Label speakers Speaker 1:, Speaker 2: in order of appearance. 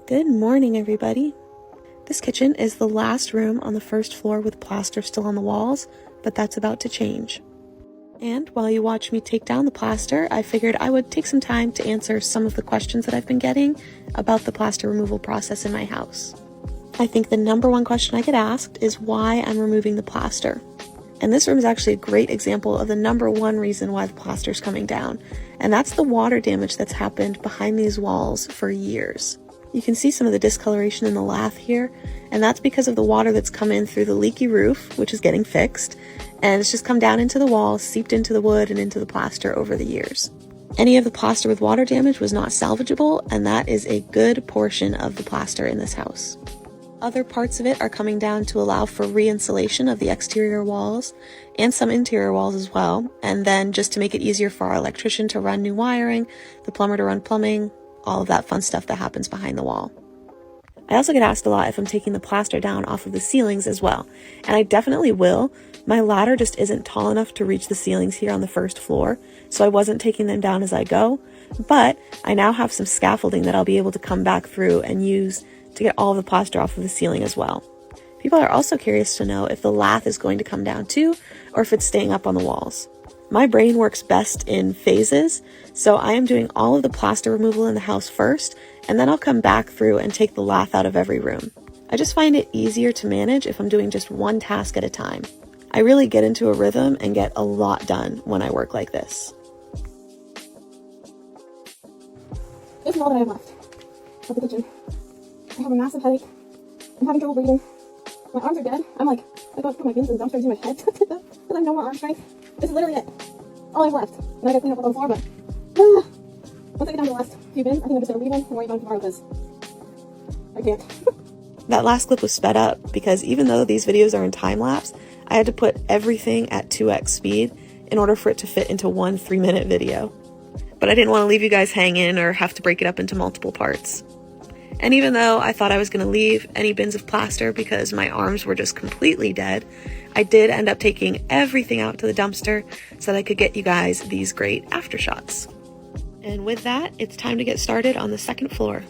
Speaker 1: Good morning, everybody. This kitchen is the last room on the first floor with plaster still on the walls, but that's about to change. And while you watch me take down the plaster, I figured I would take some time to answer some of the questions that I've been getting about the plaster removal process in my house. I think the number one question I get asked is why I'm removing the plaster. And this room is actually a great example of the number one reason why the plaster is coming down, and that's the water damage that's happened behind these walls for years. You can see some of the discoloration in the lath here, and that's because of the water that's come in through the leaky roof, which is getting fixed, and it's just come down into the walls, seeped into the wood and into the plaster over the years. Any of the plaster with water damage was not salvageable, and that is a good portion of the plaster in this house. Other parts of it are coming down to allow for re-insulation of the exterior walls and some interior walls as well, and then just to make it easier for our electrician to run new wiring, the plumber to run plumbing, all of that fun stuff that happens behind the wall. I also get asked a lot if I'm taking the plaster down off of the ceilings as well, and I definitely will. My ladder just isn't tall enough to reach the ceilings here on the first floor, so I wasn't taking them down as I go, but I now have some scaffolding that I'll be able to come back through and use to get all of the plaster off of the ceiling as well. People are also curious to know if the lath is going to come down too, or if it's staying up on the walls. My brain works best in phases, so I am doing all of the plaster removal in the house first, and then I'll come back through and take the lath out of every room. I just find it easier to manage if I'm doing just one task at a time. I really get into a rhythm and get a lot done when I work like this.
Speaker 2: This is all that I have left of the kitchen. I have a massive headache. I'm having trouble breathing. My arms are dead. I'm like, I got to put my bins in the dumpster and do my head because I have no more arm strength. This is literally it. All I have left. And I gotta clean up what's on the floor, but once I get down to the last few bins, I think I'm just gonna leave them and worry about them tomorrow because I can't.
Speaker 1: That last clip was sped up because even though these videos are in time lapse, I had to put everything at 2x speed in order for it to fit into one 3-minute video. But I didn't want to leave you guys hanging or have to break it up into multiple parts. And even though I thought I was going to leave any bins of plaster because my arms were just completely dead, I did end up taking everything out to the dumpster so that I could get you guys these great aftershots. And with that, it's time to get started on the second floor.